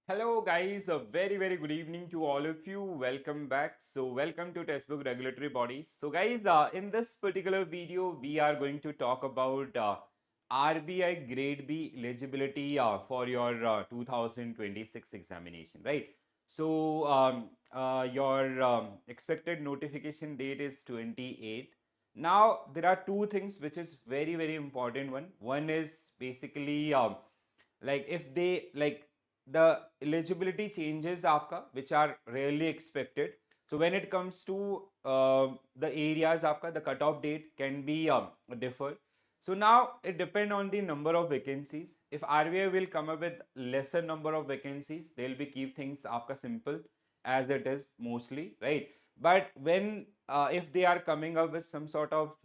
Hello, guys. A very good evening to all of you. Welcome back. So, welcome to Textbook Regulatory Bodies. So, guys, in this particular video, we are going to talk about RBI Grade B eligibility for your 2026 examination, right? So, your expected notification date is 28th. Now, there are two things which is very important. One is basically like if they like the eligibility changes आपका which are rarely expected. So when it comes to the areas आपका the cutoff date can be differ. So now it depend on the number of vacancies. If RBI will come up with lesser number of vacancies, they'll be keep things आपका simple as it is mostly, right? But when if they are coming up with some sort of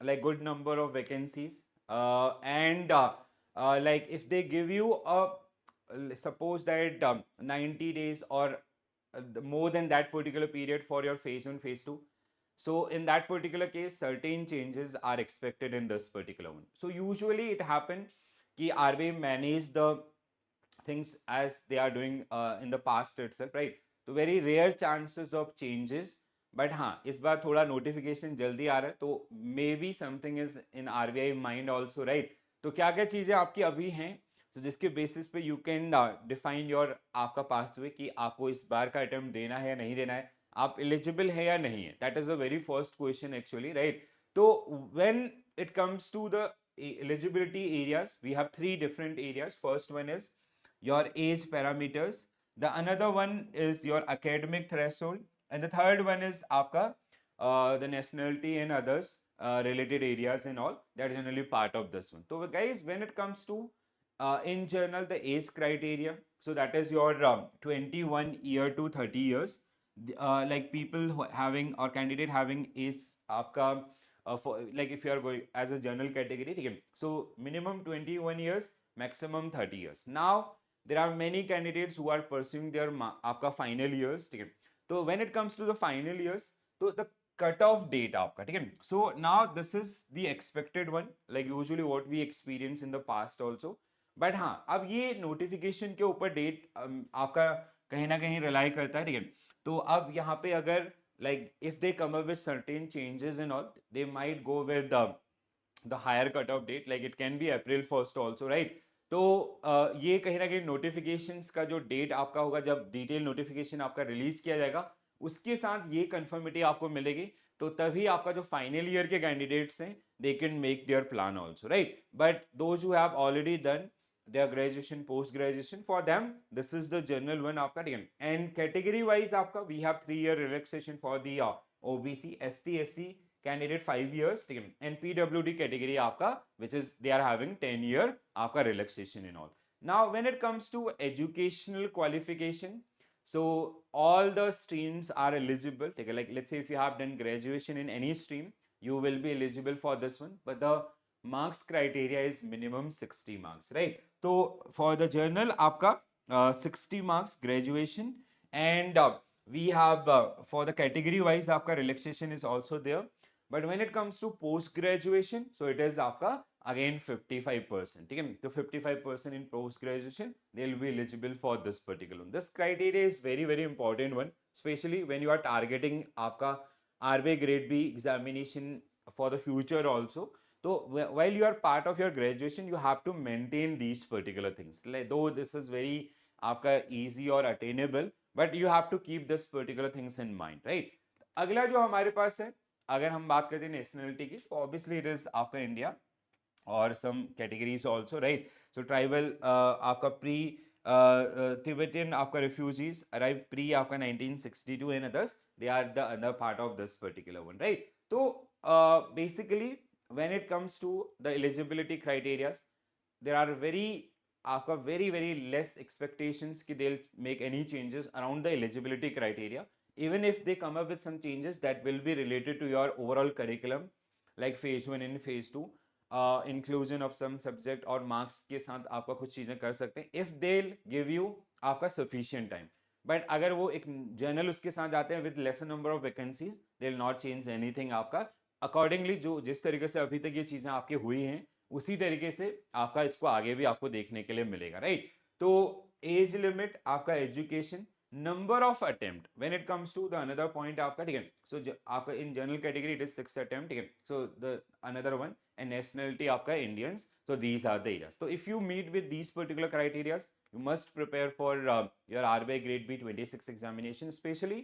like good number of vacancies and like if they give you a suppose that 90 days or more than that particular period for your phase 1 phase 2, so in that particular case certain changes are expected in this particular one. So usually it happen कि RBI manage the things as they are doing in the past itself, right? तो very rare chances of changes. But हाँ इस बार थोड़ा notification जल्दी आ रहा है तो may be something is in RBI mind also, right? तो क्या क्या चीज़ें आपकी अभी हैं तो जिसके बेसिस पे यू कैन डिफाइन योर आपका पाथवे कि आपको इस बार का अटेम्प्ट देना है या नहीं देना है, आप एलिजिबल है या नहीं है. That is the very first question actually, right? तो when it comes to the eligibility areas, we have three different areas. First one is your age parameters, the another one is your academic threshold, and the third one is aapka the nationality and others related areas and all that is generally part of this one. So guys, when it comes to in general the age criteria, so that is your 21 year to 30 years. Like people having or candidate having is aapka for like if you are going as a general category, ठीक है? So minimum 21 years, maximum 30 years. Now there are many candidates who are pursuing their आपका final years, ठीक है? तो when it comes to the final years, तो the cut off date आपका, ठीक है? So now this is the expected one, like usually what we experience in the past also. But हाँ अब ये नोटिफिकेशन के ऊपर डेट आपका कहीं ना कहीं रिलाई करता है, ठीक है? तो अब यहाँ पे अगर like if they come up with certain changes and all, they might go with the higher cutoff date, like it can be April 1st also, right? तो ये कहीं ना कहीं नोटिफिकेशंस का जो डेट आपका होगा जब डिटेल नोटिफिकेशन आपका रिलीज किया जाएगा उसके साथ ये कंफर्मिटी आपको मिलेगी, तो तभी आपका जो फाइनल ईयर के कैंडिडेट्स हैं they can make their plan also, right? But those who have already done their graduation post graduation, for them this is the general one आपका, ठीक है? And category wise आपका we have 3 year relaxation for the OBC ST SC candidate 5 years, ठीक है? And PWD category आपका which is they are having 10 year आपका relaxation and all. Now when it comes to educational qualification, so all the streams are eligible, ठीक है? Like let's say if you have done graduation in any stream, you will be eligible for this one, but the marks criteria is minimum 60 marks, right? तो for the journal आपका 60 marks graduation, and we have for the category wise आपका relaxation is also there. But when it comes to post graduation, so it is आपका again 55%, ठीक है? तो 55% in post graduation they will be eligible for this particular one. This criteria is very important one, especially when you are targeting आपका RBI grade B examination for the future also. So while you are part of your graduation, you have to maintain these particular things. Like, though this is very आपका easy or attainable, but you have to keep this particular things in mind, right? अगला जो हमारे पास है, अगर हम बात करते हैं नेशनलिटी की, तो ऑब्वियसली इट इज आपका इंडिया और some categories also, right? So tribal आपका प्री तिब्बतियन आपका रिफ्यूजीज अराइव प्री आपका 1962 and others, they are the other part of this particular one, right? तो basically when it comes to the eligibility criteria, there are very आपका very less expectations कि they'll make any changes around the eligibility criteria, even if they come up with some changes that will be related to your overall curriculum, like phase 1 and phase 2, inclusion of some subject और marks के साथ आपका कुछ चीज़ें कर सकते हैं if they'll give you आपका sufficient time. बट अगर वो एक जर्नल उसके साथ जाते हैं with lesson number of vacancies, they will not change anything आपका अकॉर्डिंगली. जो जिस तरीके से अभी तक ये चीज़ें आपकी हुई हैं उसी तरीके से आपका इसको आगे भी आपको देखने के लिए मिलेगा, राइट? तो एज लिमिट, आपका education, number of attempt when it comes to the another point आपका, ठीक है. सो आपका in general category it is 6 attempt, ठीक है. So the another one and nationality आपका Indians. So these are the areas. तो if you meet with these particular criterias, you must prepare for your RBI Grade B 26 examination, especially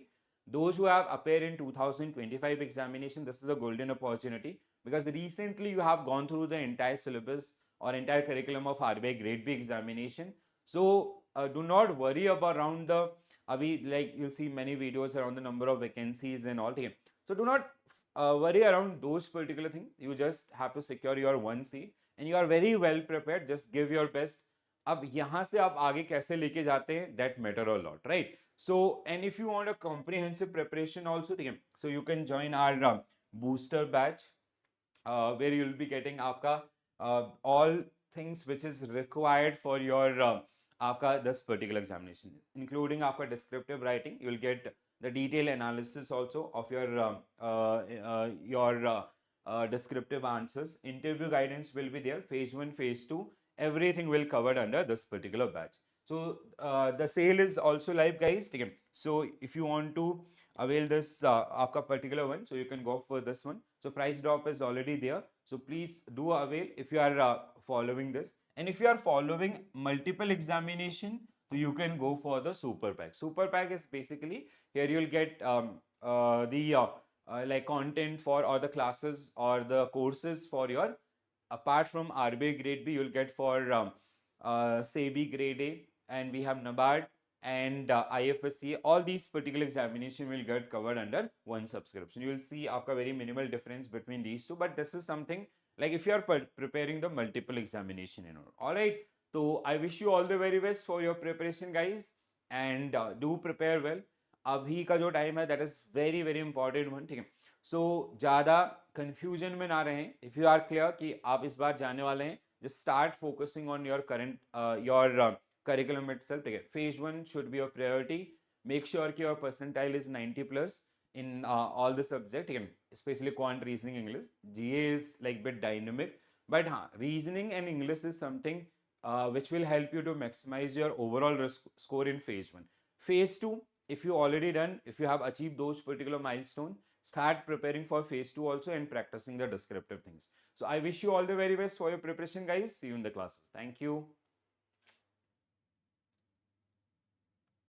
those who have appeared in 2025 examination. This is a golden opportunity because recently you have gone through the entire syllabus or entire curriculum of RBI Grade B examination. So do not worry about around the abhi, like you'll see many videos around the number of vacancies and all. So do not worry around those particular things. You just have to secure your one seat and you are very well prepared. Just give your best. अब यहां से आप आगे कैसे लेके जाते हैं, that matter a lot, right. So and if you want a comprehensive preparation also, ठीक है, so you can join our booster batch where you'll be getting आपका all things which is required for your आपका this particular examination, including आपका descriptive writing. You'll get the detailed analysis also of your descriptive answers. Interview guidance will be there. Phase 1, phase 2, everything will covered under this particular batch. So the sale is also live, guys. Okay. So if you want to avail this आपका particular one, so you can go for this one. So price drop is already there. So please do avail if you are following this. And if you are following multiple examination, so you can go for the super pack. Super pack is basically here you'll get the like content for or the classes or the courses for your, apart from RBI Grade B, you'll get for SEBI Grade A, and we have NABARD and IFSC. All these particular examination will get covered under one subscription. You will see a very minimal difference between these two, but this is something like if you are preparing the multiple examination, you know. All right. So I wish you all the very best for your preparation, guys, and do prepare well. अभी का जो time है that is very very important one, ठीक है. सो ज़्यादा confusion में ना रहें. इफ़ यू आर क्लियर कि आप इस बार जाने वाले हैं, just start focusing on your current your curriculum itself, ठीक है. Phase 1 should be your priority. Make sure कि your percentile is 90 plus in all the subject, ठीक है, especially quant, reasoning, English. GA is like bit dynamic, but हाँ, reasoning and English is something which will help you to maximize your overall score in phase 1. Phase 2, if you already done, if you have achieved those particular milestone, start preparing for phase 2 also and practicing the descriptive things. So I wish you all the very best for your preparation, guys. See you in the classes. Thank you.